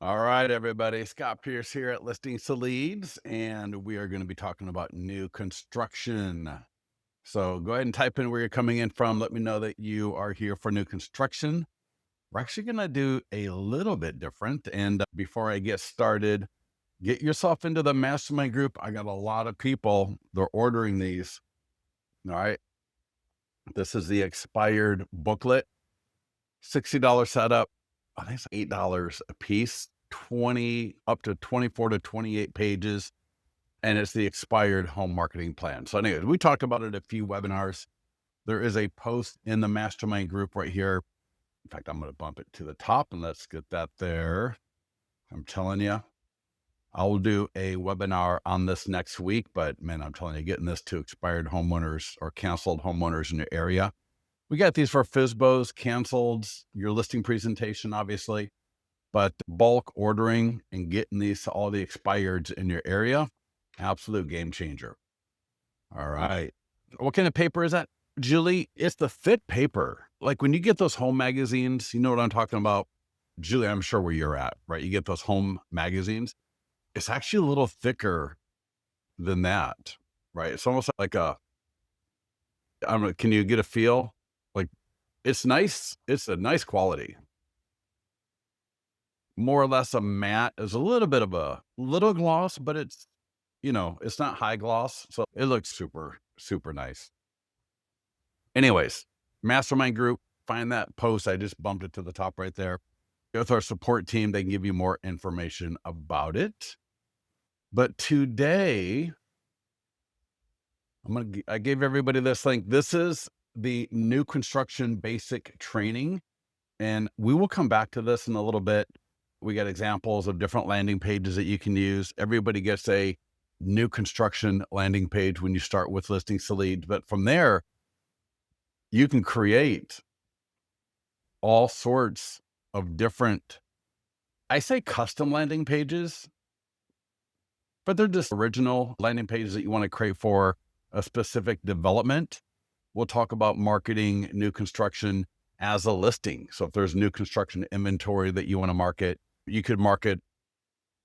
All right, everybody. Scott Pierce here at Listings to Leads, and we are going to be talking about new construction. So go ahead and type in where you're coming in from. Let me know that you are here for new construction. We're actually going to do a little bit different. And before I get started, get yourself into the Mastermind group. I got a lot of people, they're ordering these. All right. This is the expired booklet, $60 setup. I think it's $8 a piece, 20 up to 24 to 28 pages. And it's the expired home marketing plan. So anyways, we talked about it a few webinars. There is a post in the Mastermind group right here. In fact, I'm going to bump it to the top and let's get that there. I'm telling you, I will do a webinar on this next week, but man, I'm telling you, getting this to expired homeowners or canceled homeowners in your area. We got these for FSBOs, canceled, your listing presentation, obviously, but bulk ordering and getting these to all the expireds in your area, absolute game changer. All right. What kind of paper is that, Julie? It's the fit paper. Like when you get those home magazines, you know what I'm talking about? Julie, I'm sure where you're at, right? You get those home magazines. It's actually a little thicker than that, right? It's almost like I don't know, can you get a feel? Like it's nice. It's a nice quality. More or less a matte. There's a little bit of a little gloss, but it's, it's not high gloss. So it looks super, super nice. Anyways, Mastermind group, find that post. I just bumped it to the top right there. With our support team, they can give you more information about it. But today, I gave everybody this link. This is the new construction basic training. And we will come back to this in a little bit. We got examples of different landing pages that you can use. Everybody gets a new construction landing page when you start with Listings to Leads. But from there, you can create all sorts of different, I say custom landing pages, but they're just original landing pages that you want to create for a specific development. We'll talk about marketing new construction as a listing. So if there's new construction inventory that you want to market, you could market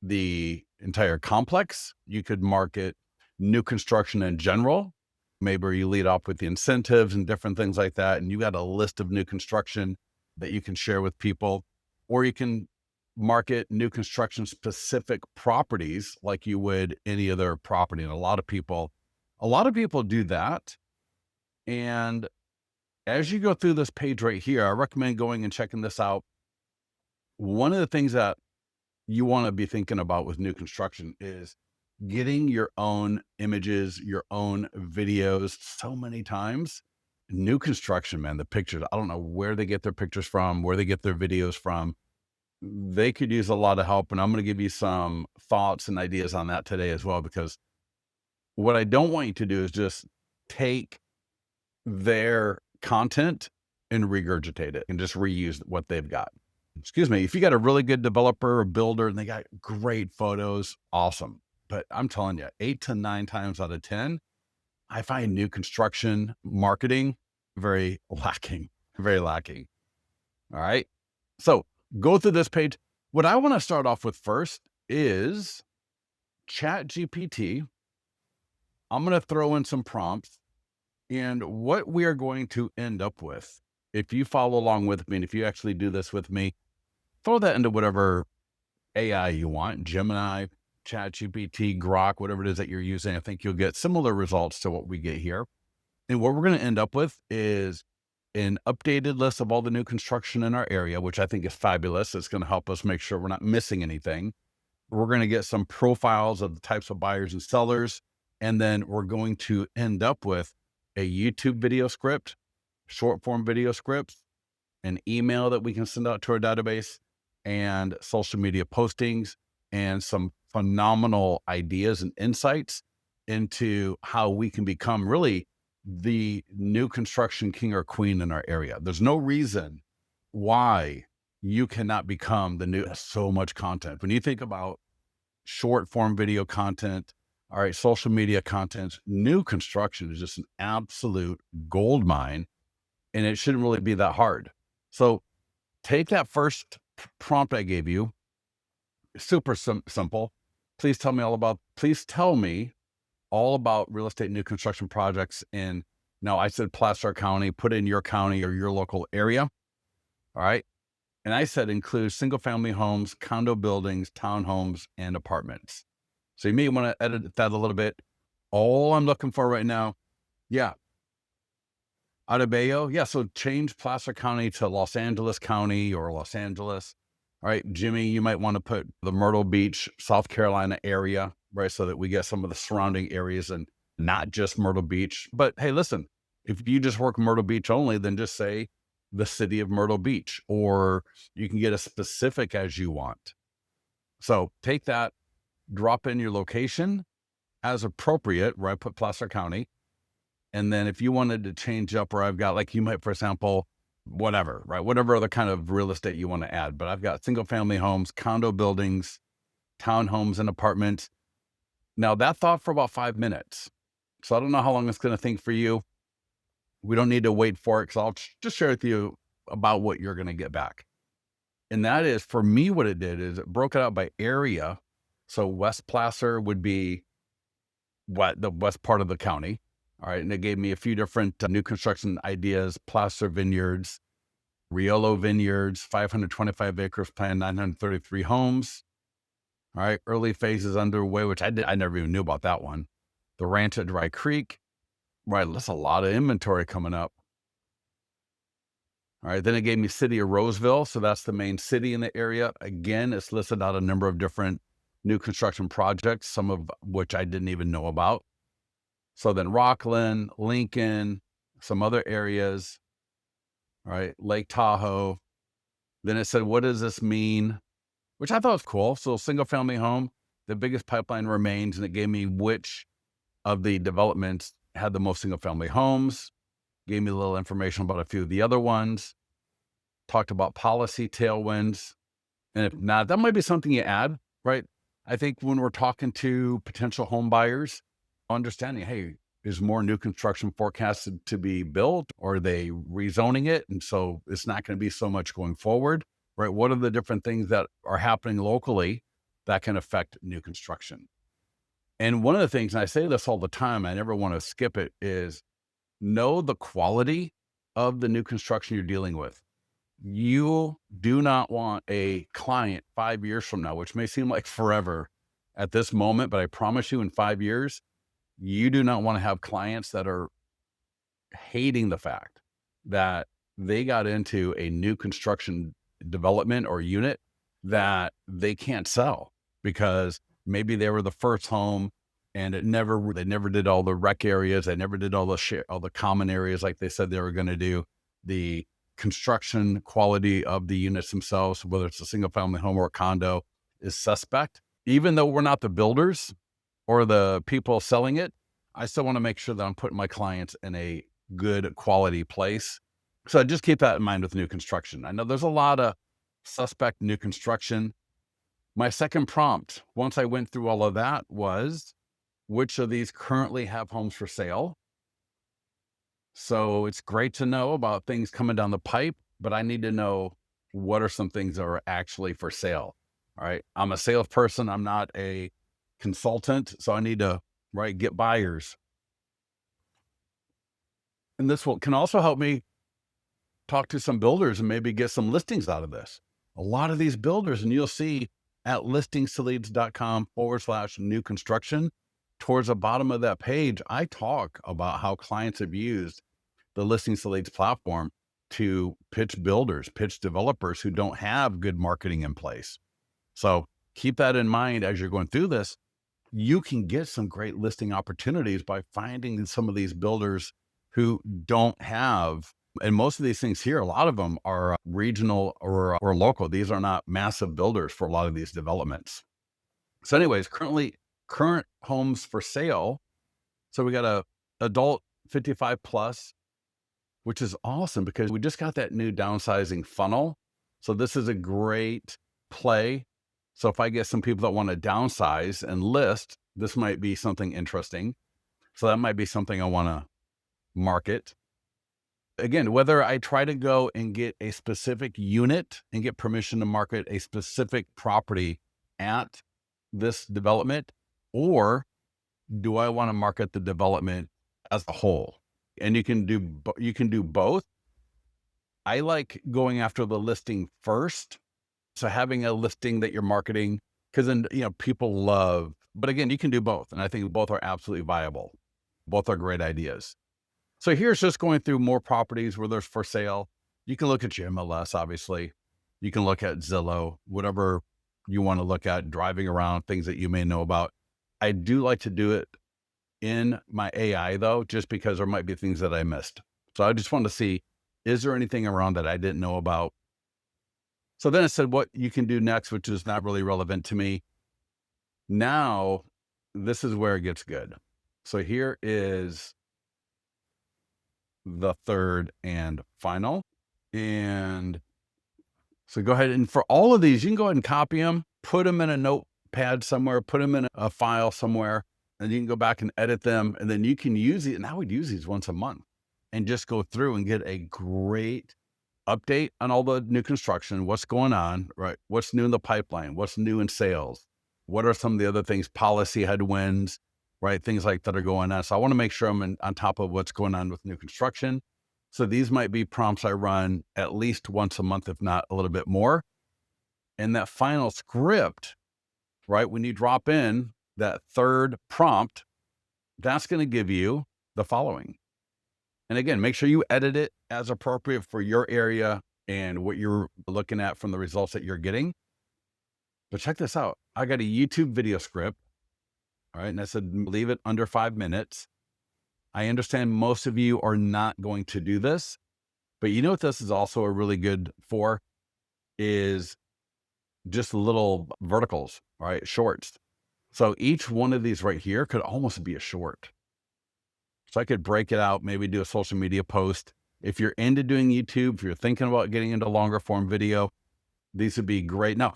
the entire complex. You could market new construction in general. Maybe you lead off with the incentives and different things like that. And you got a list of new construction that you can share with people, or you can market new construction specific properties like you would any other property. And a lot of people do that. And as you go through this page right here, I recommend going and checking this out. One of the things that you want to be thinking about with new construction is getting your own images, your own videos. So many times, new construction, man, the pictures, I don't know where they get their pictures from, where they get their videos from. They could use a lot of help. And I'm going to give you some thoughts and ideas on that today as well, because what I don't want you to do is just take their content and regurgitate it and just reuse what they've got. Excuse me. If you got a really good developer or builder and they got great photos, awesome. But I'm telling you, 8 to 9 times out of 10, I find new construction marketing very lacking. All right. So go through this page. What I want to start off with first is ChatGPT. I'm going to throw in some prompts, and what we are going to end up with, if you follow along with me, and if you actually do this with me, throw that into whatever AI you want, Gemini, ChatGPT, Grok, whatever it is that you're using. I think you'll get similar results to what we get here. And what we're going to end up with is an updated list of all the new construction in our area, which I think is fabulous. It's going to help us make sure we're not missing anything. We're going to get some profiles of the types of buyers and sellers. And then we're going to end up with a YouTube video script, short form video scripts, an email that we can send out to our database, and social media postings, and some phenomenal ideas and insights into how we can become really the new construction king or queen in our area. There's no reason why you cannot become the new, so much content. When you think about short form video content, All right, social media content, new construction is just an absolute gold mine, and it shouldn't really be that hard. So take that first prompt I gave you, super simple. Please tell me all about real estate new construction projects in, now I said Placer County, put in your county or your local area. All right. And I said include single family homes, condo buildings, townhomes, and apartments. So you may want to edit that a little bit. All I'm looking for right now, yeah, Adebayo, yeah. So change Placer County to Los Angeles County or Los Angeles. All right, Jimmy, you might want to put the Myrtle Beach, South Carolina area, right? So that we get some of the surrounding areas and not just Myrtle Beach. But hey, listen, if you just work Myrtle Beach only, then just say the city of Myrtle Beach, or you can get as specific as you want. So take that, drop in your location as appropriate, where I put Placer County. And then if you wanted to change up where I've got, like you might, for example, whatever, right? Whatever other kind of real estate you want to add. But I've got single family homes, condo buildings, townhomes, and apartments. Now that thought for about 5 minutes. So I don't know how long it's going to think for you. We don't need to wait for it, because I'll just share with you about what you're going to get back. And that is, for me, what it did is it broke it out by area. So West Placer would be the west part of the county. All right. And it gave me a few different new construction ideas: Placer Vineyards, Riolo Vineyards, 525 acres, planned 933 homes. All right. Early phases underway, which I never even knew about that one. The Ranch at Dry Creek. Right. That's a lot of inventory coming up. All right. Then it gave me City of Roseville. So that's the main city in the area. Again, it's listed out a number of different new construction projects, some of which I didn't even know about. So then Rockland, Lincoln, some other areas, right? Lake Tahoe. Then it said, what does this mean? Which I thought was cool. So single family home, the biggest pipeline remains. And it gave me which of the developments had the most single family homes, gave me a little information about a few of the other ones, talked about policy tailwinds. And if not, that might be something you add, right? I think when we're talking to potential home buyers, understanding, hey, is more new construction forecasted to be built, or are they rezoning it? And so it's not going to be so much going forward, right? What are the different things that are happening locally that can affect new construction? And one of the things, and I say this all the time, I never want to skip it, is know the quality of the new construction you're dealing with. You do not want a client 5 years from now, which may seem like forever at this moment, but I promise you in 5 years, you do not want to have clients that are hating the fact that they got into a new construction development or unit that they can't sell because maybe they were the first home and they never did all the rec areas. They never did all the common areas like they said they were going to do. The construction quality of the units themselves, whether it's a single family home or a condo, is suspect. Even though we're not the builders or the people selling it, I still want to make sure that I'm putting my clients in a good quality place. So just keep that in mind with new construction. I know there's a lot of suspect new construction. My second prompt, once I went through all of that, was which of these currently have homes for sale? So it's great to know about things coming down the pipe, but I need to know what are some things that are actually for sale. All right. I'm a salesperson. I'm not a consultant. So I need to, right, get buyers. And this can also help me talk to some builders and maybe get some listings out of this. A lot of these builders, and you'll see at listingstoleads.com/new construction, towards the bottom of that page, I talk about how clients have used the Listings to Leads platform to pitch builders, pitch developers who don't have good marketing in place. So keep that in mind as you're going through this. You can get some great listing opportunities by finding some of these builders who don't have, and most of these things here, a lot of them are regional or local. These are not massive builders for a lot of these developments. So anyways, current homes for sale. So we got a adult 55 plus, which is awesome because we just got that new downsizing funnel. So this is a great play. So if I get some people that want to downsize and list, this might be something interesting. So that might be something I want to market. Again, whether I try to go and get a specific unit and get permission to market a specific property at this development, or do I want to market the development as a whole? And you can do both. I like going after the listing first. So having a listing that you're marketing, because then, people love, but again, you can do both. And I think both are absolutely viable. Both are great ideas. So here's just going through more properties where there's for sale. You can look at your MLS, obviously. You can look at Zillow, whatever you want to look at, driving around, things that you may know about. I do like to do it in my AI though, just because there might be things that I missed. So I just want to see, is there anything around that I didn't know about? So then it said what you can do next, which is not really relevant to me. Now, this is where it gets good. So here is the third and final. And so go ahead and for all of these, you can go ahead and copy them, put them in a notepad somewhere, put them in a file somewhere, and you can go back and edit them. And then you can use it. And I would use these once a month and just go through and get a great update on all the new construction, what's going on, right? What's new in the pipeline? What's new in sales? What are some of the other things, policy headwinds, right? Things like that are going on. So I want to make sure I'm on top of what's going on with new construction. So these might be prompts I run at least once a month, if not a little bit more. And that final script, right? When you drop in that third prompt, that's going to give you the following. And again, make sure you edit it as appropriate for your area and what you're looking at from the results that you're getting. But check this out. I got a YouTube video script. All right. And I said, leave it under 5 minutes. I understand most of you are not going to do this, but you know what this is also a really good for is just little verticals, right? Shorts. So each one of these right here could almost be a short. So I could break it out, maybe do a social media post. If you're into doing YouTube, if you're thinking about getting into longer form video, these would be great. Now,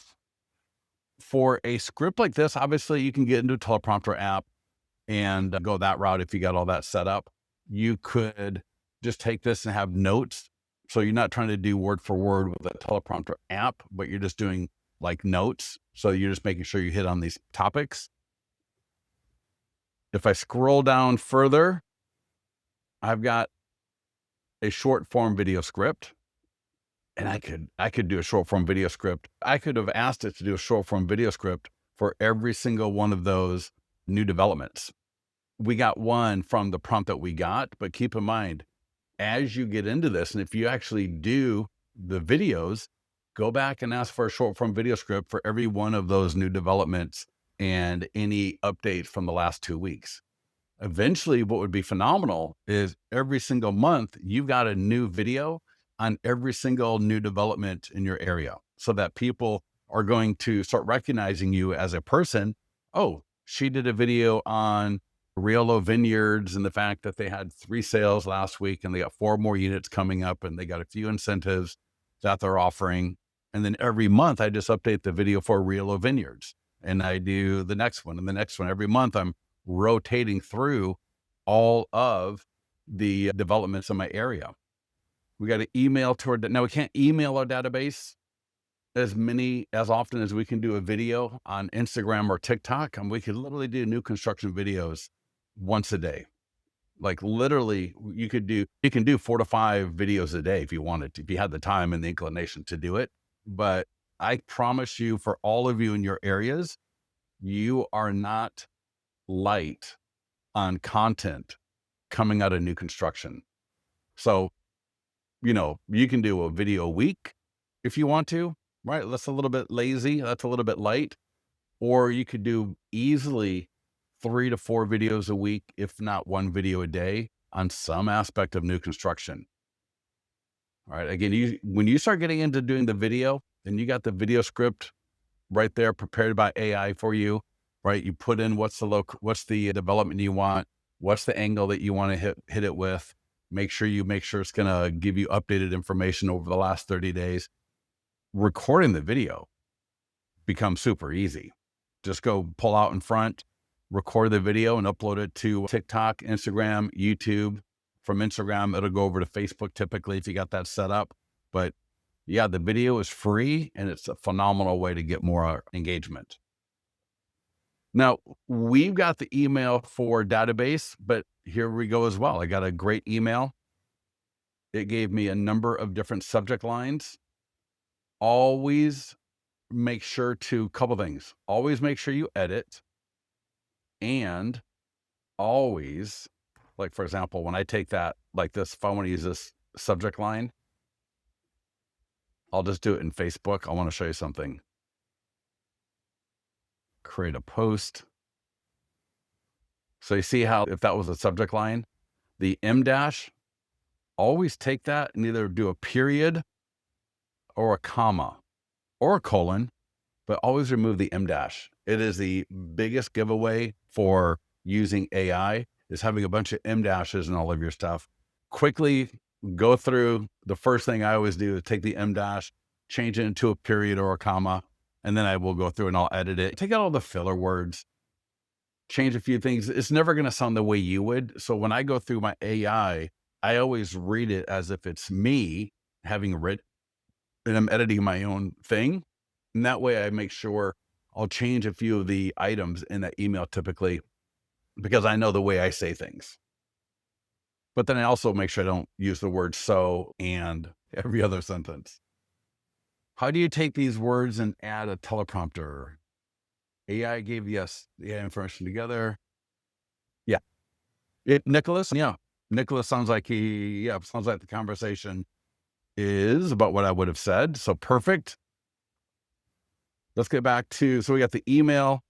for a script like this, obviously you can get into a teleprompter app and go that route if you got all that set up. You could just take this and have notes. So you're not trying to do word for word with a teleprompter app, but you're just doing like notes. So you're just making sure you hit on these topics. If I scroll down further, I've got a short form video script, and I could do a short form video script. I could have asked it to do a short form video script for every single one of those new developments. We got one from the prompt that we got, but keep in mind, as you get into this, and if you actually do the videos, go back and ask for a short form video script for every one of those new developments and any updates from the last 2 weeks. Eventually, what would be phenomenal is every single month, you've got a new video on every single new development in your area so that people are going to start recognizing you as a person. Oh, she did a video on Riolo Vineyards and the fact that they had 3 sales last week and they got 4 more units coming up and they got a few incentives that they're offering. And then every month I just update the video for Riolo Vineyards and I do the next one and the next one. Every month I'm rotating through all of the developments in my area. We got to email to our, now we can't email our database as often as we can do a video on Instagram or TikTok. And we could literally do new construction videos once a day. Like literally you can do 4 to 5 videos a day if you wanted to, if you had the time and the inclination to do it. But I promise you, for all of you in your areas, you are not light on content coming out of new construction. So, you can do a video a week if you want to, right? That's a little bit lazy. That's a little bit light. Or you could do easily 3 to 4 videos a week, if not 1 video a day on some aspect of new construction. All right. Again, when you start getting into doing the video and you got the video script right there prepared by AI for you, right? You put in what's the development you want, what's the angle that you want to hit it with. Make sure it's going to give you updated information over the last 30 days. Recording the video becomes super easy. Just go pull out in front, record the video and upload it to TikTok, Instagram, YouTube. From Instagram, it'll go over to Facebook typically if you got that set up. But yeah, the video is free and it's a phenomenal way to get more engagement. Now, we've got the email for database, but here we go as well. I got a great email. It gave me a number of different subject lines. Always make sure to, couple things, always make sure you edit, and always, like for example, when I take that, like this, if I want to use this subject line, I'll just do it in Facebook. I want to show you something. Create a post. So you see how if that was a subject line, the M dash, always take that and either do a period or a comma or a colon, but always remove the M dash. It is the biggest giveaway for using AI, is having a bunch of M dashes in all of your stuff. Quickly go through. The first thing I always do is take the M dash, change it into a period or a comma, and then I will go through and I'll edit it. Take out all the filler words, change a few things. It's never going to sound the way you would. So when I go through my AI, I always read it as if it's me having written, and I'm editing my own thing. And that way I make sure I'll change a few of the items in that email typically, because I know the way I say things. But then I also make sure I don't use the word so and every other sentence. How do you take these words and add a teleprompter? AI gave yes, the AI information together. Yeah. Nicholas? Yeah. Nicholas sounds like sounds like the conversation is about what I would have said. So perfect. Let's get back to, so we got the email.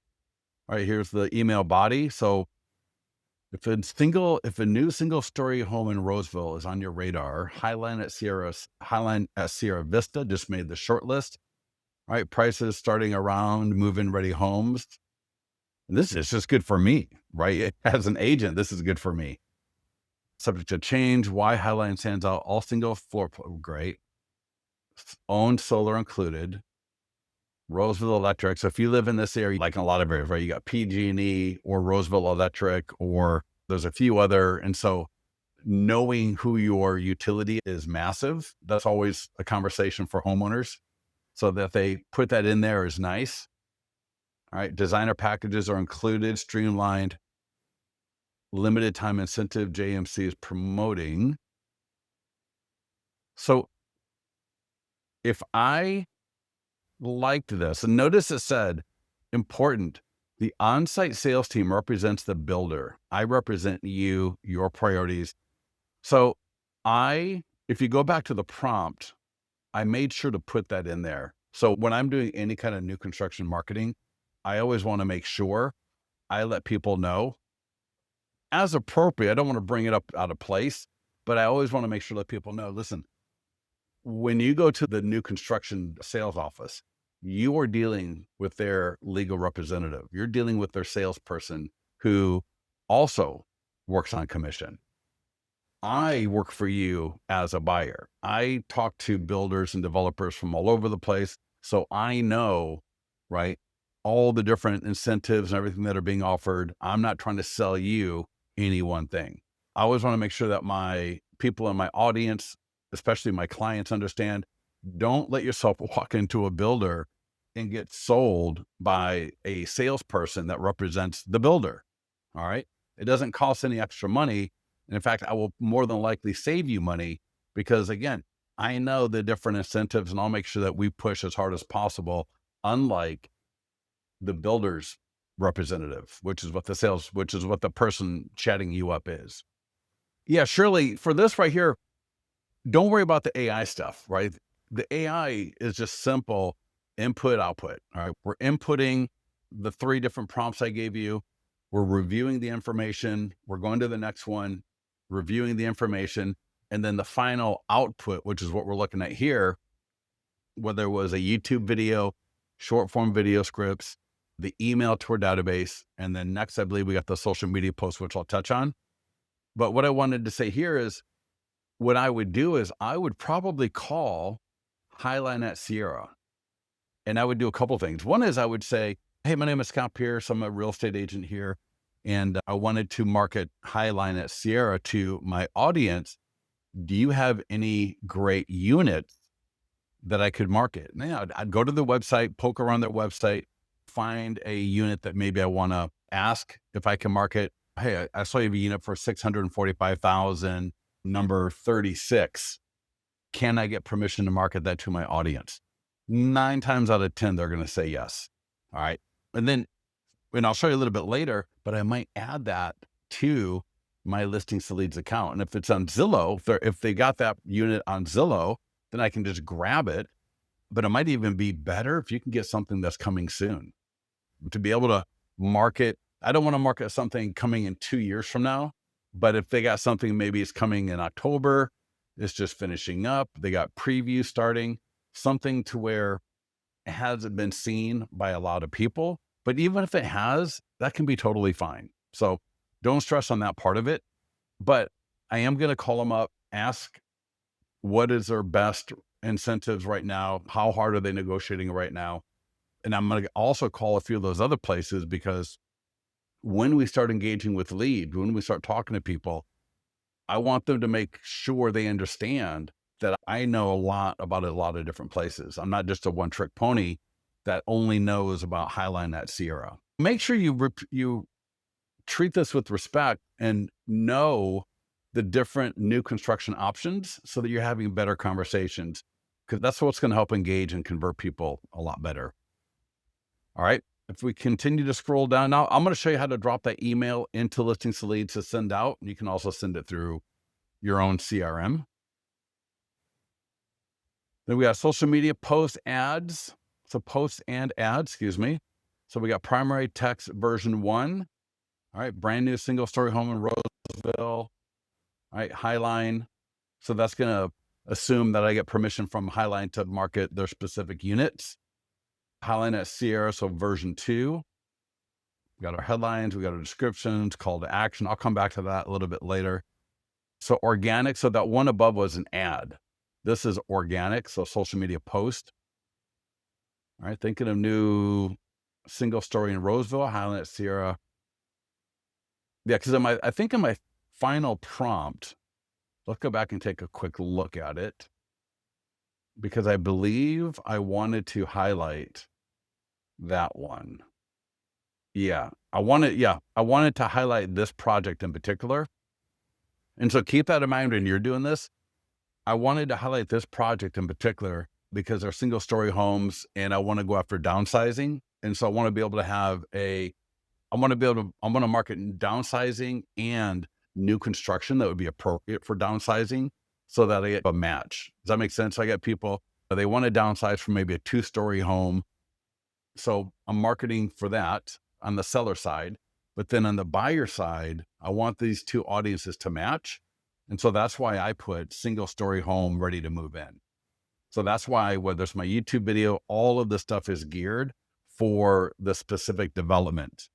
All right, here's the email body. So if a new single story home in Roseville is on your radar, Highline at Sierra Vista just made the short list. All right, prices starting around move-in ready homes. And this is just good for me, right? As an agent, this is good for me. Subject to change. Why Highline stands out? All single floor, great. Owned, solar included. Roseville Electric. So if you live in this area, like in a lot of areas, right, you got PG&E or Roseville Electric, or there's a few other. And so knowing who your utility is massive. That's always a conversation for homeowners. So that they put that in there is nice. All right. Designer packages are included, streamlined, limited time incentive JMC is promoting. So if I liked this, and notice it said, important, the on-site sales team represents the builder. I represent you, your priorities. So if you go back to the prompt, I made sure to put that in there. So when I'm doing any kind of new construction marketing, I always want to make sure I let people know as appropriate. I don't want to bring it up out of place, but I always want to make sure that people know, listen, when you go to the new construction sales office, you are dealing with their legal representative. You're dealing with their salesperson who also works on commission. I work for you as a buyer. I talk to builders and developers from all over the place. So I know, right, all the different incentives and everything that are being offered. I'm not trying to sell you any one thing. I always want to make sure that my people in my audience, especially my clients, understand, don't let yourself walk into a builder and get sold by a salesperson that represents the builder. All right. It doesn't cost any extra money. And in fact, I will more than likely save you money because, again, I know the different incentives and I'll make sure that we push as hard as possible, unlike the builder's representative, which is what the person chatting you up is. Yeah, surely for this right here, don't worry about the AI stuff, right? The AI is just simple input, output. All right. We're inputting the 3 different prompts I gave you. We're reviewing the information. We're going to the next one, reviewing the information. And then the final output, which is what we're looking at here, whether it was a YouTube video, short form video scripts, the email to our database. And then next, I believe we got the social media post, which I'll touch on. But what I wanted to say here is what I would do is I would probably call Highline at Sierra. And I would do a couple things. One is I would say, hey, my name is Scott Pierce. I'm a real estate agent here. and I wanted to market Highline at Sierra to my audience. Do you have any great units that I could market? And yeah, I'd go to the website, poke around their website, find a unit that maybe I want to ask if I can market. Hey, I saw you have a unit for 645,000, number 36. Can I get permission to market that to my audience? 9 times out of 10, they're going to say yes. All right. And I'll show you a little bit later, but I might add that to my Listings to Leads account. And if it's on Zillow, if they got that unit on Zillow, then I can just grab it. But it might even be better if you can get something that's coming soon to be able to market. I don't want to market something coming in 2 years from now, but if they got something, maybe it's coming in October, it's just finishing up, they got preview starting, something to where it hasn't been seen by a lot of people. But even if it has, that can be totally fine. So don't stress on that part of it. But I am going to call them up, ask what is their best incentives right now? How hard are they negotiating right now? And I'm going to also call a few of those other places, because when we start engaging with lead, when we start talking to people, I want them to make sure they understand that I know a lot about a lot of different places. I'm not just a one-trick pony that only knows about Highline at Sierra. Make sure you treat this with respect and know the different new construction options so that you're having better conversations, because that's what's going to help engage and convert people a lot better. All right. If we continue to scroll down now, I'm going to show you how to drop that email into Listings to Leads to send out. You can also send it through your own CRM. Then we got social media post ads. So posts and ads, excuse me. So we got primary text version 1. All right. Brand new single story home in Roseville. All right. Highline. So that's going to assume that I get permission from Highline to market their specific units. Highline at Sierra. So version 2. We got our headlines, we got our descriptions, call to action. I'll come back to that a little bit later. So organic, so that one above was an ad. This is organic, so social media post. All right, thinking of new single story in Roseville, Highland at Sierra. Yeah, because I think in my final prompt, let's go back and take a quick look at it, because I believe I wanted to highlight that one. Yeah, I wanted to highlight this project in particular. And so keep that in mind when you're doing this. I wanted to highlight this project in particular because they're single story homes and I want to go after downsizing. And so I want to be able to I'm going to market downsizing and new construction that would be appropriate for downsizing so that I get a match. Does that make sense? I get people, they want to downsize from maybe a 2-story home. So I'm marketing for that on the seller side, but then on the buyer side, I want these two audiences to match. And so that's why I put single story home ready to move in. So that's why, whether it's my YouTube video, all of this stuff is geared for the specific development.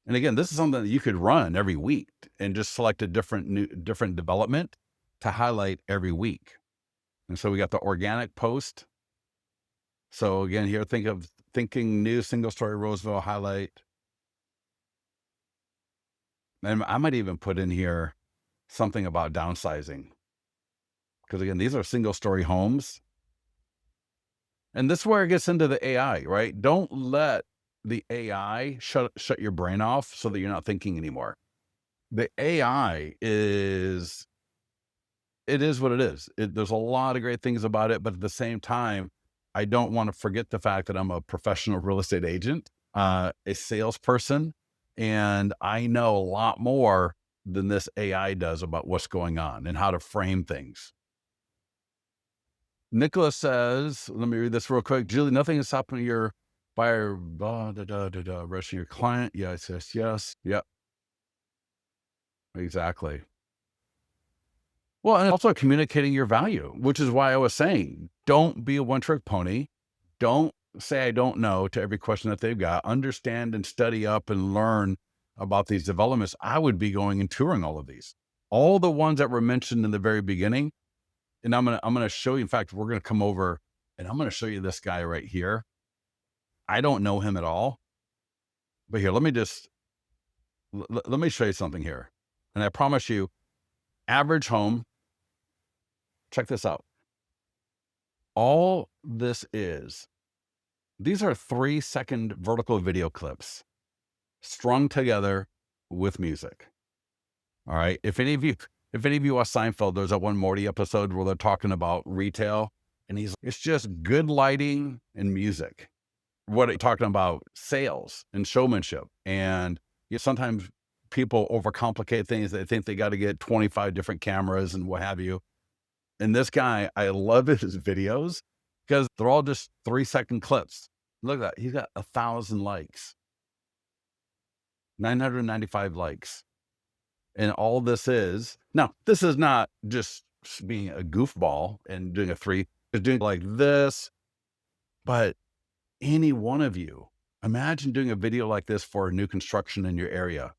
And again, this is something that you could run every week and just select a different development to highlight every week. And so we got the organic post. So again, here, thinking new single story Roseville highlight. And I might even put in here something about downsizing, because again, these are single story homes. And this is where it gets into the AI, right? Don't let the AI shut your brain off so that you're not thinking anymore. The AI is what it is. There's a lot of great things about it, but at the same time, I don't want to forget the fact that I'm a professional real estate agent, a salesperson, and I know a lot more than this AI does about what's going on and how to frame things. Nicholas says, let me read this real quick. Julie, nothing is stopping your buyer, rushing your client. Yes. Yep. Exactly. Well, and also communicating your value, which is why I was saying, don't be a one-trick pony. Don't say I don't know to every question that they've got. Understand and study up and learn about these developments. I would be going and touring all of these. All the ones that were mentioned in the very beginning. And I'm gonna show you. In fact, we're gonna come over and I'm gonna show you this guy right here. I don't know him at all. But here, let me just, let me show you something here. And I promise you, average home, check this out. All this is, these are 3-second vertical video clips strung together with music. All right. If any of you watch Seinfeld, there's that one Morty episode where they're talking about retail, and it's just good lighting and music. What are you talking about? Sales and showmanship. And sometimes people overcomplicate things. They think they got to get 25 different cameras and what have you. And this guy, I love his videos because they're all just 3-second clips. Look at that. He's got 1,000 likes, 995 likes. And all this is, now, this is not just being a goofball and doing it's doing like this, but any one of you, imagine doing a video like this for a new construction in your area,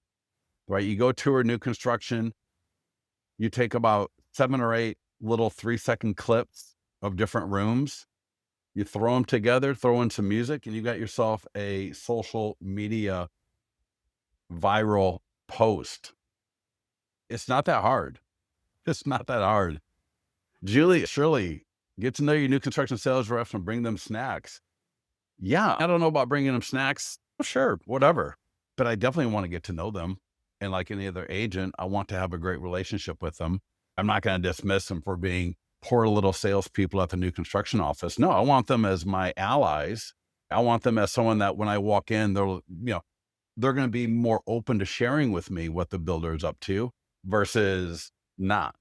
right? You go tour a new construction, you take about 7 or 8 little 3-second clips of different rooms, you throw them together, throw in some music, and you got yourself a social media viral post. It's not that hard. It's not that hard. Julie, Shirley, get to know your new construction sales reps and bring them snacks. Yeah, I don't know about bringing them snacks. Sure, whatever. But I definitely want to get to know them. And like any other agent, I want to have a great relationship with them. I'm not going to dismiss them for being poor little salespeople at the new construction office. No, I want them as my allies. I want them as someone that when I walk in, they're going to be more open to sharing with me what the builder is up to versus not.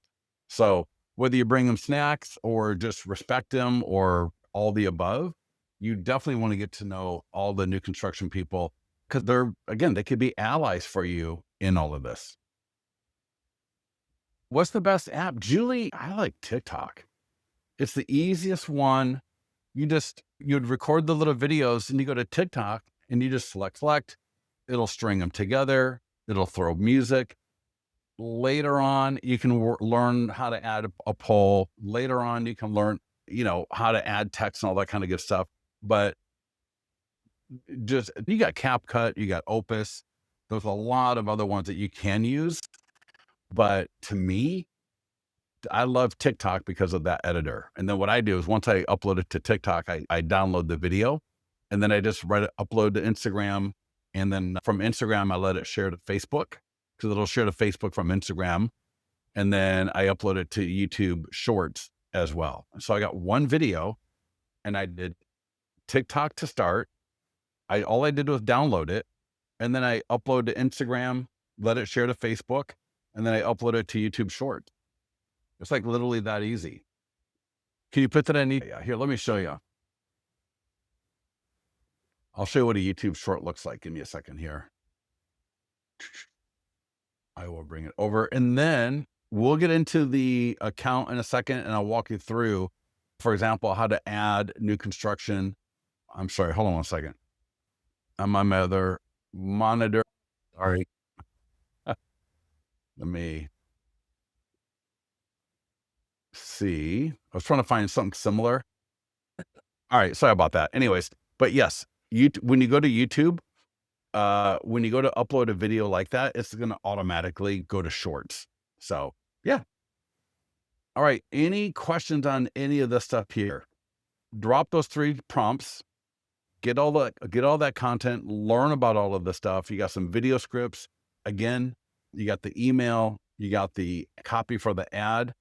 So whether you bring them snacks or just respect them or all the above, you definitely want to get to know all the new construction people because they could be allies for you in all of this. What's the best app? Julie, I like TikTok. It's the easiest one. You'd record the little videos and you go to TikTok and you just select, it'll string them together. It'll throw music. Later on, you can learn how to add a poll. Later on, you can learn, how to add text and all that kind of good stuff. But you got CapCut, you got Opus. There's a lot of other ones that you can use. But to me, I love TikTok because of that editor. And then what I do is once I upload it to TikTok, I download the video and then I just upload to Instagram. And then from Instagram, I let it share to Facebook because it'll share to Facebook from Instagram. And then I upload it to YouTube Shorts as well. So I got one video and I did TikTok to start. All I did was download it. And then I upload to Instagram, let it share to Facebook. And then I upload it to YouTube Shorts. It's like literally that easy. Can you put that in? Yeah, here, let me show you. I'll show you what a YouTube short looks like. Give me a second here. I will bring it over and then we'll get into the account in a second and I'll walk you through, for example, how to add new construction. I'm sorry, hold on one second. I'm on my other monitor. Sorry. Let me see. I was trying to find something similar. All right, sorry about that. Anyways, but yes, when you go to YouTube, when you go to upload a video like that, it's going to automatically go to Shorts. So yeah. All right. Any questions on any of this stuff here? Drop those 3 prompts, get all that content, learn about all of this stuff. You got some video scripts. Again, you got the email, you got the copy for the ad.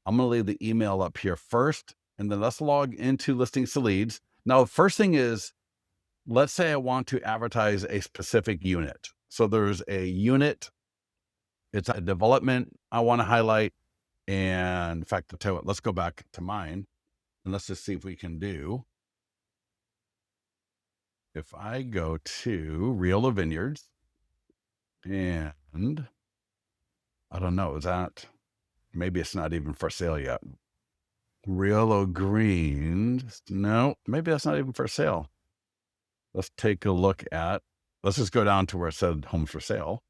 I'm going to leave the email up here first, and then let's log into Listings to Leads. Now, the first thing is, let's say I want to advertise a specific unit. So there's a unit, it's a development I want to highlight. And in fact, I'll tell you what, let's go back to mine and let's just see if we can do. If I go to Real of Vineyards and I don't know, maybe it's not even for sale yet. Real O'Greens. No, maybe that's not even for sale. Let's take a look let's just go down to where it said homes for sale.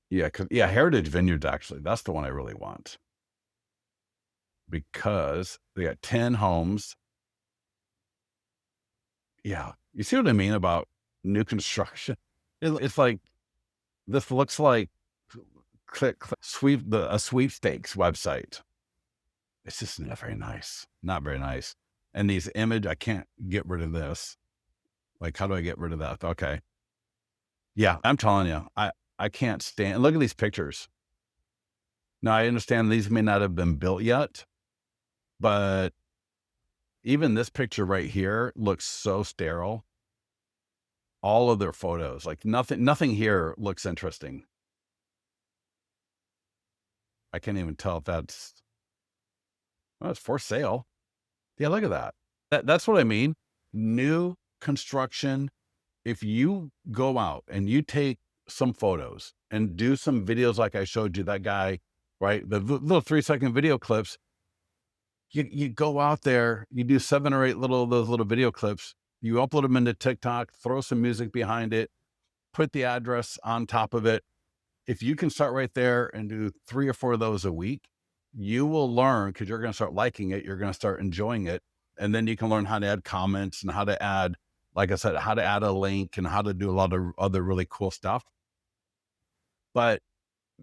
Yeah, Heritage Vineyards, actually, that's the one I really want. Because they got 10 homes. Yeah, you see what I mean about new construction? It's like, this looks like a sweepstakes website. It's just not very nice. Not very nice. And these image, I can't get rid of this. Like, how do I get rid of that? Okay. Yeah, I'm telling you, I can't stand, look at these pictures. Now I understand these may not have been built yet, but even this picture right here looks so sterile. All of their photos, like nothing here looks interesting. I can't even tell if it's for sale. Yeah, look at that. That's what I mean. New construction. If you go out and you take some photos and do some videos like I showed you, that guy, right? The little 3-second video clips, you go out there, you do 7 or 8 those little video clips, you upload them into TikTok, throw some music behind it, put the address on top of it. If you can start right there and do 3 or 4 of those a week, you will learn, because you're going to start liking it. You're going to start enjoying it. And then you can learn how to add comments and how to add, like I said, how to add a link and how to do a lot of other really cool stuff. But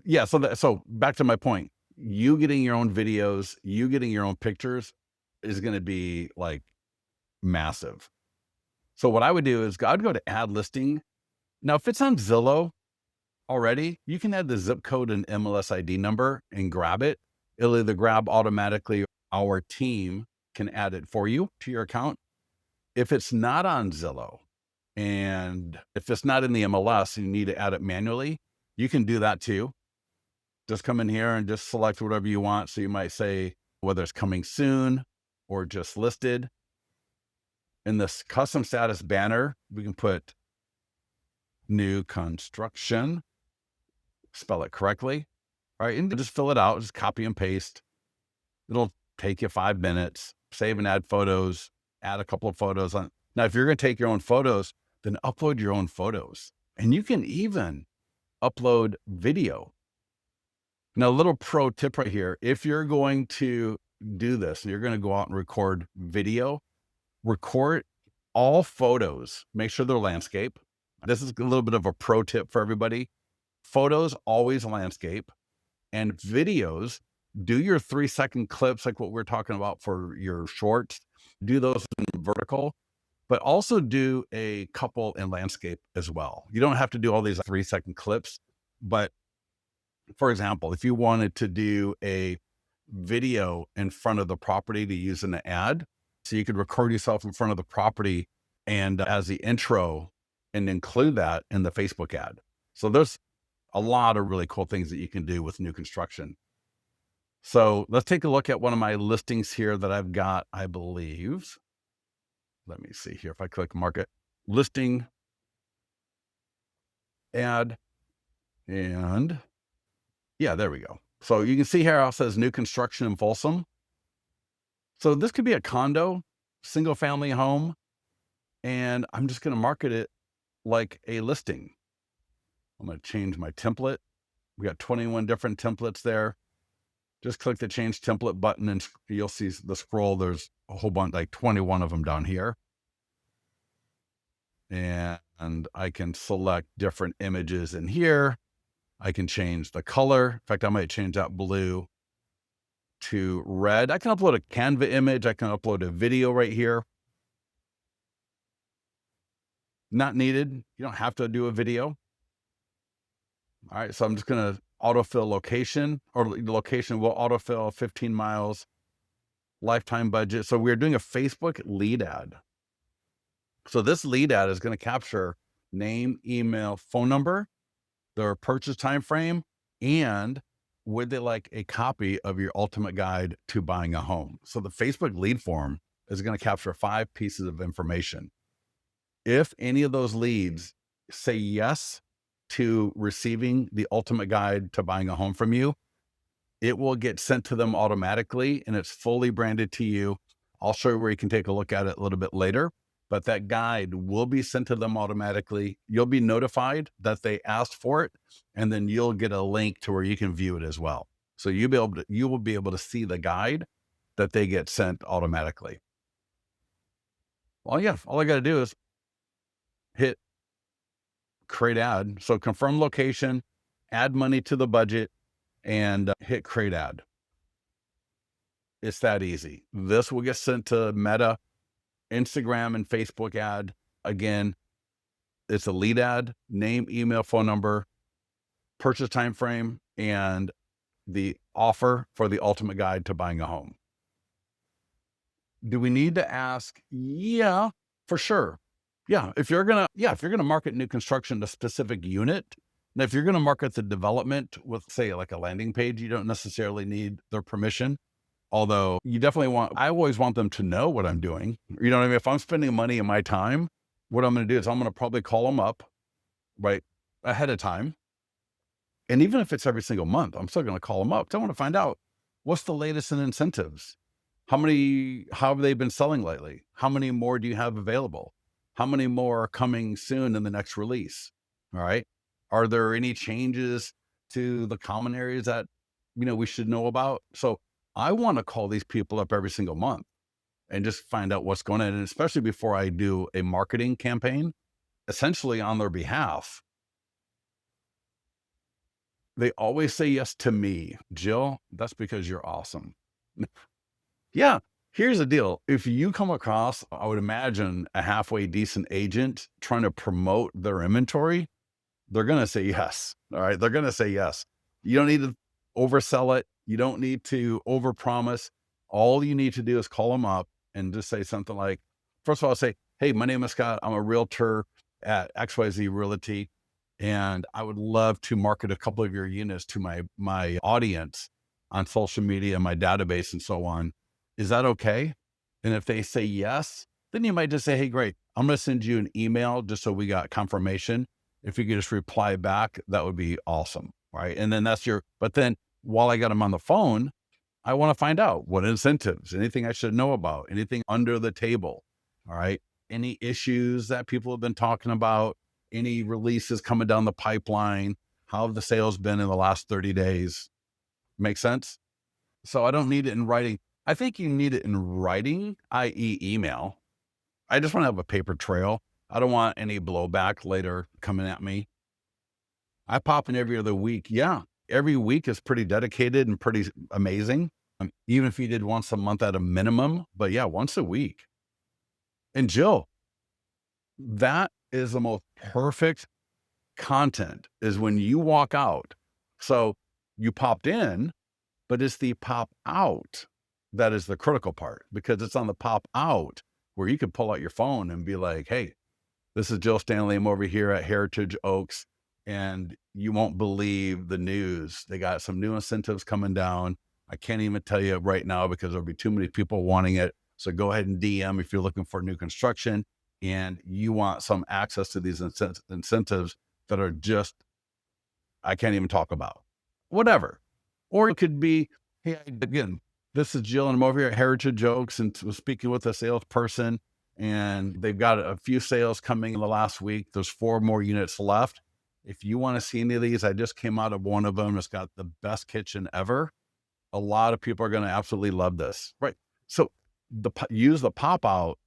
yeah, so back to my point, you getting your own videos, you getting your own pictures is going to be like massive. So what I would do is I'd go to add listing. Now, if it's on Zillow already, you can add the zip code and MLS ID number and grab it. It'll either grab automatically, our team can add it for you to your account. If it's not on Zillow, and if it's not in the MLS and you need to add it manually, you can do that too. Just come in here and just select whatever you want. So you might say whether it's coming soon or just listed. In this custom status banner, we can put new construction, spell it correctly, right? And just fill it out, just copy and paste. It'll take you 5 minutes, save and add photos, add a couple of photos on. Now, if you're going to take your own photos, then upload your own photos. And you can even upload video. Now, a little pro tip right here. If you're going to do this, and you're going to go out and record video, record all photos. Make sure they're landscape. This is a little bit of a pro tip for everybody. Photos, always landscape. And videos, do your 3-second clips like what we're talking about for your shorts. Do those in vertical, but also do a couple in landscape as well. You don't have to do all these 3-second clips, but for example, if you wanted to do a video in front of the property to use in the ad, so you could record yourself in front of the property and as the intro and include that in the Facebook ad. So there's a lot of really cool things that you can do with new construction. So let's take a look at one of my listings here that I've got, I believe. Let me see here. If I click market listing, ad, and yeah, there we go. So you can see here, it says new construction in Folsom. So this could be a condo, single family home, and I'm just going to market it like a listing. I'm going to change my template. We got 21 different templates there. Just click the change template button and you'll see the scroll. There's a whole bunch, like 21 of them down here. And I can select different images in here. I can change the color. In fact, I might change that blue to red. I can upload a Canva image. I can upload a video right here. Not needed. You don't have to do a video. All right, so I'm just going to autofill location, or the location will autofill 15 miles, lifetime budget. So we're doing a Facebook lead ad. So this lead ad is going to capture name, email, phone number, their purchase time frame, and would they like a copy of your ultimate guide to buying a home. So the Facebook lead form is going to capture 5 pieces of information. If any of those leads say yes to receiving the ultimate guide to buying a home from you, it will get sent to them automatically and it's fully branded to you. I'll show you where you can take a look at it a little bit later, but that guide will be sent to them automatically. You'll be notified that they asked for it, and then you'll get a link to where you can view it as well. So you will be able to see the guide that they get sent automatically. Well, yeah, all I got to do is hit create ad. So confirm location, add money to the budget, and hit create ad. It's that easy. This will get sent to Meta, Instagram, and Facebook ad. Again, it's a lead ad, name, email, phone number, purchase time frame, and the offer for the ultimate guide to buying a home. Do we need to ask? Yeah, for sure. Yeah, if you're gonna market new construction to specific unit, and if you're gonna market the development with, say, like a landing page, you don't necessarily need their permission. Although you definitely I always want them to know what I'm doing. You know what I mean? If I'm spending money and my time, what I'm gonna do is I'm gonna probably call them up, right, ahead of time. And even if it's every single month, I'm still gonna call them up. 'Cause I want to find out what's the latest in incentives. How have they been selling lately? How many more do you have available? How many more are coming soon in the next release? All right. Are there any changes to the common areas that, we should know about? So I want to call these people up every single month and just find out what's going on. And especially before I do a marketing campaign, essentially on their behalf. They always say yes to me. Jill, that's because you're awesome. Yeah. Here's the deal. If you come across, I would imagine, a halfway decent agent trying to promote their inventory, they're going to say yes. All right. They're going to say yes. You don't need to oversell it. You don't need to overpromise. All you need to do is call them up and just say something like, first of all, say, hey, my name is Scott. I'm a realtor at XYZ Realty, and I would love to market a couple of your units to my audience on social media, my database, and so on. Is that okay? And if they say yes, then you might just say, hey, great. I'm going to send you an email just so we got confirmation. If you could just reply back, that would be awesome. Right. And then but then while I got them on the phone, I want to find out what incentives, anything I should know about, anything under the table. All right. Any issues that people have been talking about, any releases coming down the pipeline, how have the sales been in the last 30 days? Make sense? So I don't need it in writing. I think you need it in writing, i.e. email. I just want to have a paper trail. I don't want any blowback later coming at me. I pop in every other week. Yeah. Every week is pretty dedicated and pretty amazing. Even if you did once a month at a minimum, but yeah, once a week. And Jill, that is the most perfect content, is when you walk out. So you popped in, but it's the pop out that is the critical part, because it's on the pop out where you could pull out your phone and be like, hey, this is Jill Stanley. I'm over here at Heritage Oaks, and you won't believe the news. They got some new incentives coming down. I can't even tell you right now because there'll be too many people wanting it. So go ahead and DM if you're looking for new construction and you want some access to these incentives that are just, I can't even talk about. Whatever. Or it could be, hey, again, this is Jill, and I'm over here at Heritage Oaks and was speaking with a salesperson, and they've got a few sales coming in the last week. There's 4 more units left. If you want to see any of these, I just came out of one of them. It's got the best kitchen ever. A lot of people are going to absolutely love this. Right. So use the pop out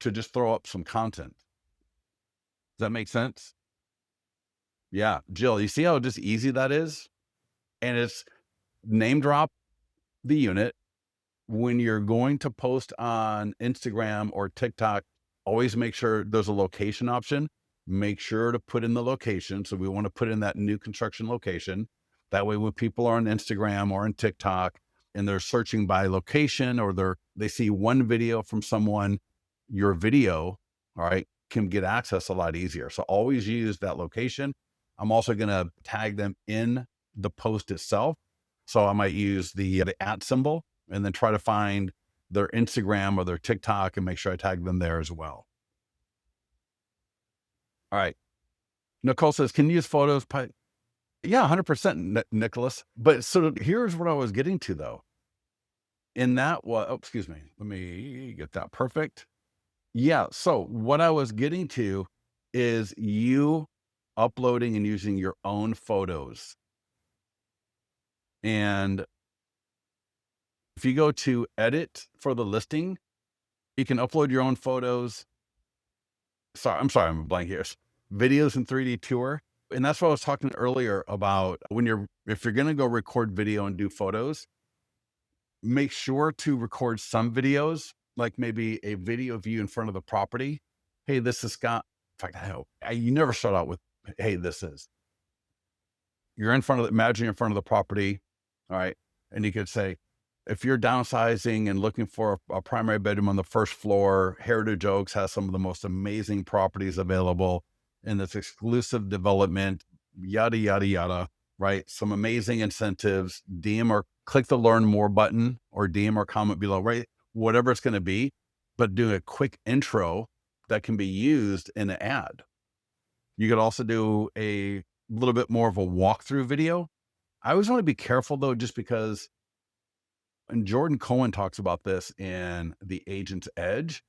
to just throw up some content. Does that make sense? Yeah. Jill, you see how just easy that is? And it's name drop the unit. When you're going to post on Instagram or TikTok, always make sure there's a location option. Make sure to put in the location. So we want to put in that new construction location. That way, when people are on Instagram or on TikTok and they're searching by location, or they see one video from someone, your video, all right, can get access a lot easier. So always use that location. I'm also going to tag them in the post itself. So I might use the @ symbol and then try to find their Instagram or their TikTok and make sure I tag them there as well. All right. Nicole says, can you use photos? Yeah, 100%, Nicholas. But so here's what I was getting to, though. In that, excuse me. Let me get that perfect. Yeah. So what I was getting to is you uploading and using your own photos. And if you go to edit for the listing, you can upload your own photos. I'm blank here. videos in 3D tour. And that's what I was talking earlier about if you're going to go record video and do photos, make sure to record some videos, like maybe a video of you in front of the property. Hey, this is Scott. In fact, you never start out with, hey, this is. You're in front of imagine you're in front of the property. All right. And you could say, if you're downsizing and looking for a primary bedroom on the first floor, Heritage Oaks has some of the most amazing properties available in this exclusive development, yada, yada, yada, right? Some amazing incentives, DM or click the learn more button or DM or comment below, right? Whatever it's going to be, but do a quick intro that can be used in an ad. You could also do a little bit more of a walkthrough video. I always want to be careful though, just because, and Jordan Cohen talks about this in The Agent's Edge,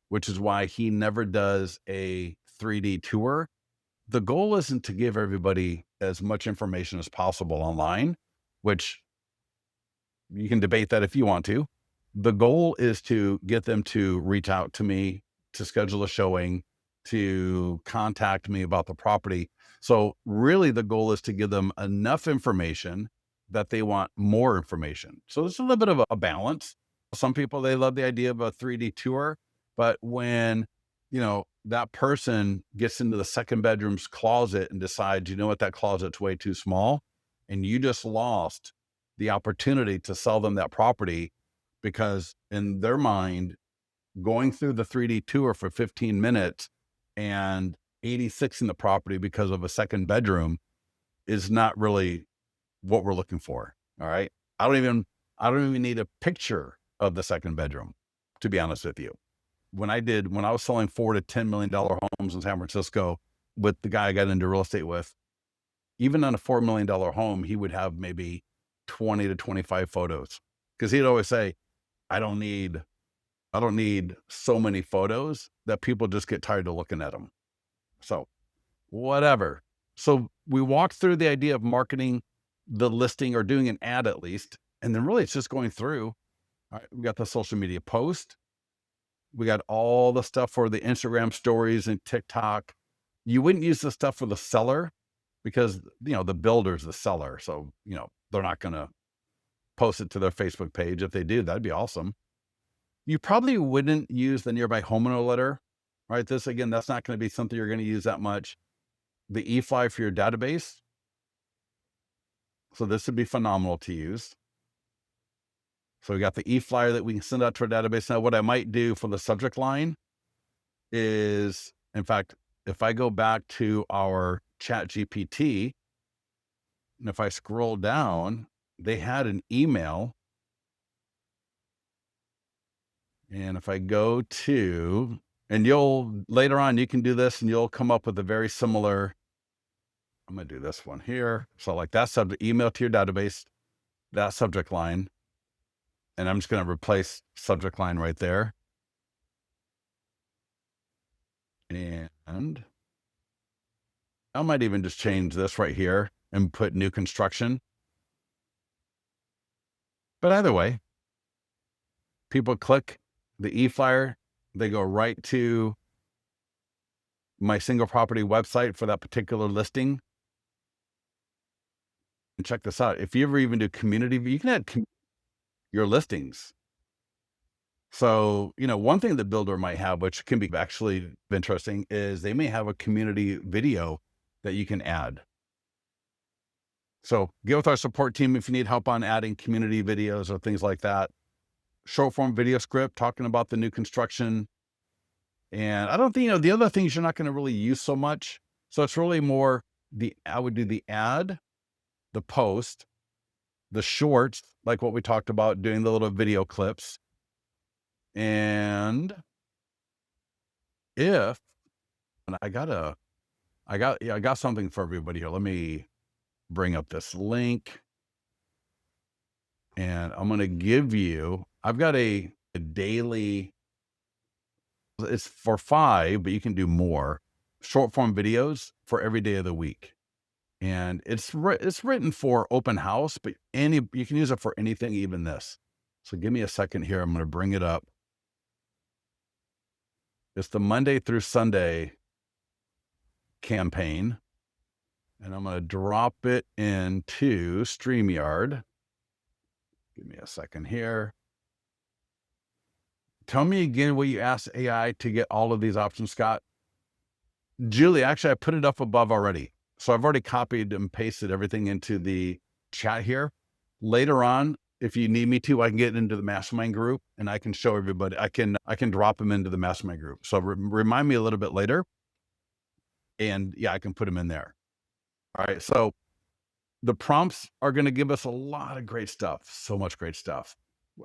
which is why he never does a 3D tour. The goal isn't to give everybody as much information as possible online, which you can debate that if you want to. The goal is to get them to reach out to me, to schedule a showing, to contact me about the property. So really the goal is to give them enough information that they want more information. So it's a little bit of a balance. Some people, they love the idea of a 3D tour, but when, that person gets into the second bedroom's closet and decides, you know what, that closet's way too small, and you just lost the opportunity to sell them that property, because in their mind, going through the 3D tour for 15 minutes and 86 in the property because of a second bedroom is not really what we're looking for. All right. I don't even need a picture of the second bedroom, to be honest with you. When I was selling $4 to $10 million homes in San Francisco with the guy I got into real estate with, even on a $4 million home, he would have maybe 20 to 25 photos, because he'd always say, I don't need so many photos that people just get tired of looking at them. So whatever. So we walked through the idea of marketing the listing or doing an ad at least. And then really it's just going through. All right, we got the social media post. We got all the stuff for the Instagram stories and TikTok. You wouldn't use the stuff for the seller because, the builder's the seller. So, they're not going to post it to their Facebook page. If they do, that'd be awesome. You probably wouldn't use the nearby homeowner letter, right? This, again, that's not going to be something you're going to use that much. The e-fly for your database. So this would be phenomenal to use. So we got the e-flyer that we can send out to our database. Now, what I might do for the subject line is, in fact, if I go back to our Chat GPT, and if I scroll down, they had an email. And if I go to, and later on, you can do this and you'll come up with a very similar, I'm going to do this one here. So like that subject, email to your database, that subject line. And I'm just going to replace subject line right there. And I might even just change this right here and put new construction. But either way, people click the e-flyer, they go right to my single property website for that particular listing. And check this out. If you ever even do community, you can add your listings. So, one thing the builder might have, which can be actually interesting, is they may have a community video that you can add. So get with our support team if you need help on adding community videos or things like that. Short form video script talking about the new construction. And I don't think, the other things you're not going to really use so much. So it's really more I would do the ad, the post, the shorts, like what we talked about, doing the little video clips. And I got something for everybody here. Let me bring up this link. And I'm going to give you, I've got a daily, it's for 5, but you can do more short form videos for every day of the week. And it's written for open house, but you can use it for anything, even this. So give me a second here. I'm going to bring it up. It's the Monday through Sunday campaign, and I'm going to drop it into StreamYard. Give me a second here. Tell me again what you asked AI to get all of these options, Scott. Julie, actually, I put it up above already. So I've already copied and pasted everything into the chat here. Later on, if you need me to, I can get into the mastermind group and I can show everybody. I can drop them into the mastermind group. So remind me a little bit later. And yeah, I can put them in there. All right. So the prompts are going to give us a lot of great stuff. So much great stuff.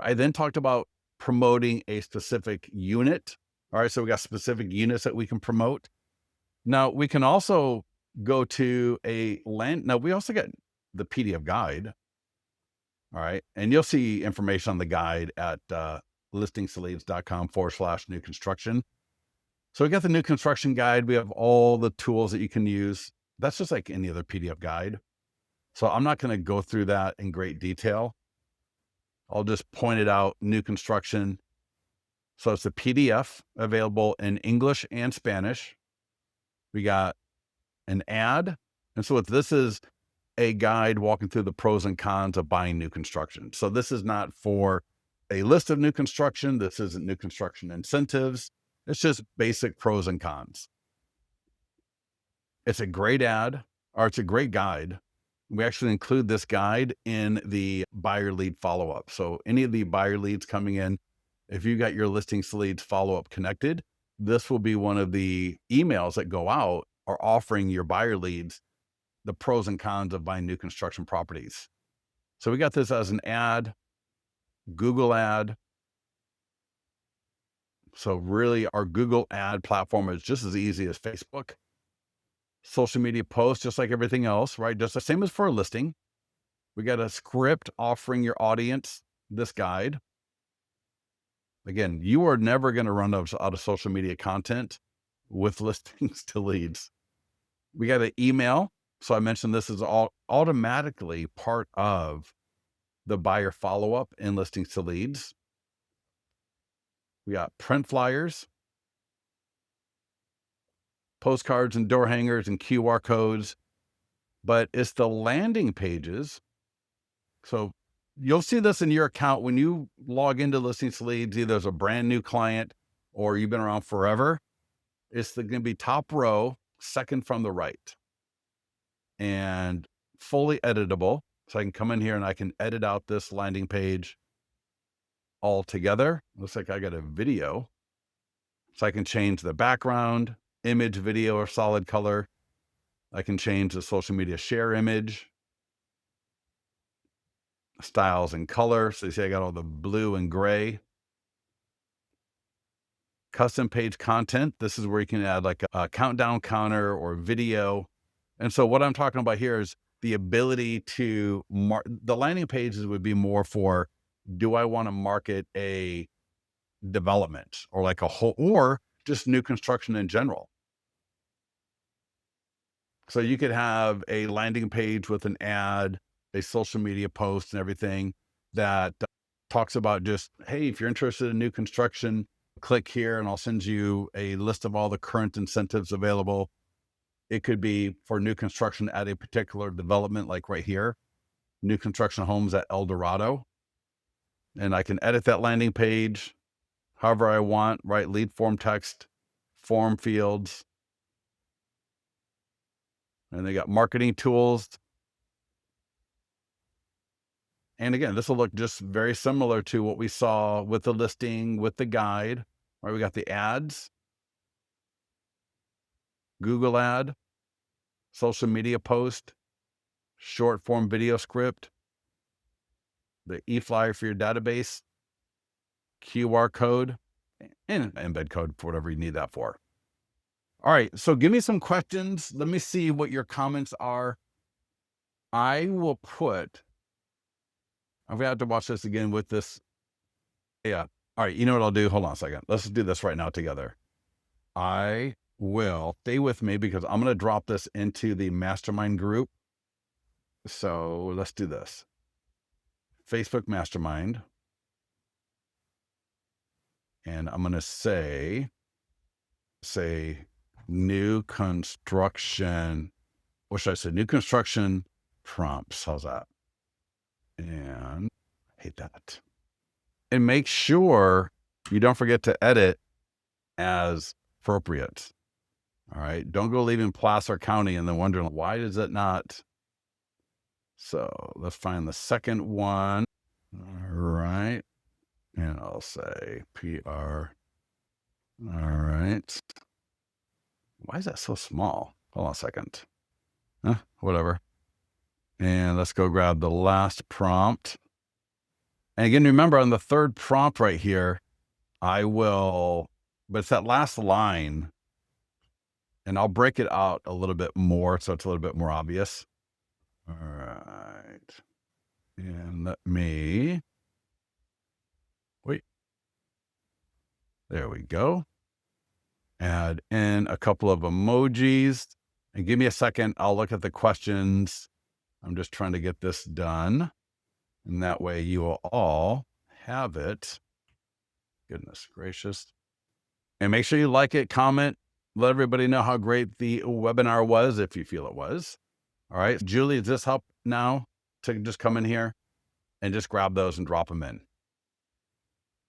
I then talked about promoting a specific unit. All right. So we got specific units that we can promote. Now we can also go to a land. Now we also get the PDF guide. All right. And you'll see information on the guide at listingtoleads.com/new construction. So we got the new construction guide. We have all the tools that you can use. That's just like any other PDF guide. So I'm not going to go through that in great detail. I'll just point it out, new construction. So it's a PDF available in English and Spanish. We got an ad. And so this is a guide walking through the pros and cons of buying new construction. So this is not for a list of new construction. This isn't new construction incentives. It's just basic pros and cons. It's a great ad, or it's a great guide. We actually include this guide in the buyer lead follow-up. So any of the buyer leads coming in, if you got your listings to leads follow-up connected, this will be one of the emails that go out or offering your buyer leads the pros and cons of buying new construction properties. So we got this as an ad, Google ad. So really our Google ad platform is just as easy as Facebook. Social media posts, just like everything else, right? Just the same as for a listing. We got a script offering your audience this guide. Again, you are never going to run out of social media content with listings to leads. We got an email. So I mentioned this is all automatically part of the buyer follow-up in listings to leads. We got print flyers, postcards and door hangers and QR codes, but it's the landing pages. So you'll see this in your account when you log into listings to leads, either as a brand new client or you've been around forever. It's going to be top row, second from the right, and fully editable. So I can come in here and I can edit out this landing page all together. Looks like I got a video. So I can change the background, image, video, or solid color. I can change the social media share image, styles and color. So you see I got all the blue and gray. Custom page content. This is where you can add like a countdown counter or video. And so what I'm talking about here is the ability to the landing pages would be more for, do I want to market a development or like a whole, or just new construction in general? So you could have a landing page with an ad, a social media post and everything that talks about just, hey, if you're interested in new construction, click here and I'll send you a list of all the current incentives available. It could be for new construction at a particular development, like right here, new construction homes at El Dorado. And I can edit that landing page however I want, right? Lead form text, form fields. And they got marketing tools. And again, this will look just very similar to what we saw with the listing, with the guide, right? We got the ads, Google ad, social media post, short form video script, the e-flyer for your database, QR code, and embed code for whatever you need that for. All right, so give me some questions. Let me see what your comments are. I will put, I'm gonna have to watch this again with this. Yeah. All right, you know what I'll do? Hold on a second. Let's do this right now together. I will stay with me because I'm going to drop this into the mastermind group. So let's do this. Facebook mastermind. And I'm going to say New construction. What should I say? New construction prompts. How's that? And I hate that. And make sure you don't forget to edit as appropriate. All right. Don't go leaving Placer County and then wondering why is it not. So let's find the second one. All right. And I'll say PR. All right. Why is that so small? Hold on a second. Whatever. And let's go grab the last prompt. And again, remember on the third prompt right here, but it's that last line, and I'll break it out a little bit more so it's a little bit more obvious. All right. And let me, wait. There we go. Add in a couple of emojis. And give me a second. I'll look at the questions. I'm just trying to get this done. And that way you will all have it. Goodness gracious. And make sure you like it, comment, let everybody know how great the webinar was, if you feel it was. All right. Julie, does this help now to just come in here and just grab those and drop them in?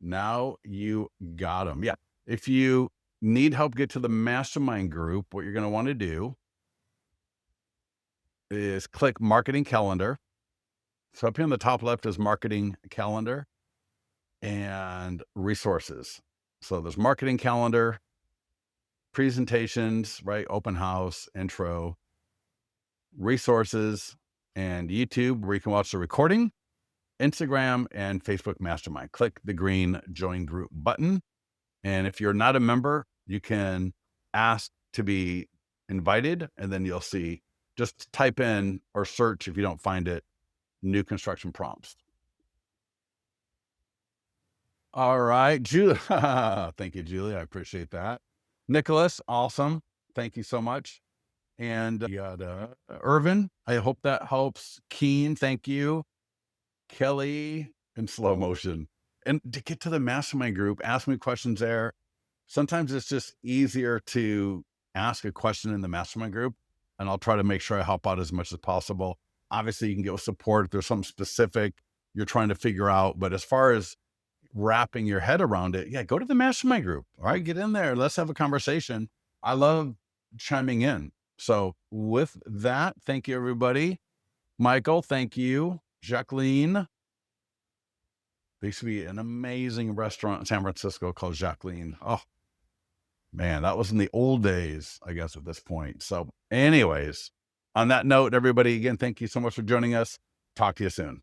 Now you got them. Yeah. If you need help get to the mastermind group, what you're going to want to do is click marketing calendar. So up here on the top left is marketing calendar and resources. So there's marketing calendar, presentations, right? Open house, intro, resources, and YouTube where you can watch the recording, Instagram, and Facebook Mastermind. Click the green join group button. And if you're not a member, you can ask to be invited, and then you'll see, just type in or search if you don't find it, new construction prompts. All right, Julie. Thank you, Julie. I appreciate that. Nicholas, awesome. Thank you so much. And you got Irvin. I hope that helps. Keen, thank you. Kelly, in slow motion. And to get to the mastermind group, ask me questions there. Sometimes it's just easier to ask a question in the mastermind group, and I'll try to make sure I help out as much as possible. Obviously, you can get with support if there's something specific you're trying to figure out. But as far as wrapping your head around it, yeah, go to the mastermind group. All right, get in there. Let's have a conversation. I love chiming in. So with that, thank you, everybody. Michael, thank you. Jacqueline. There used to be an amazing restaurant in San Francisco called Jacqueline. Oh, man, that was in the old days, I guess, at this point. So anyways, on that note, everybody, again, thank you so much for joining us. Talk to you soon.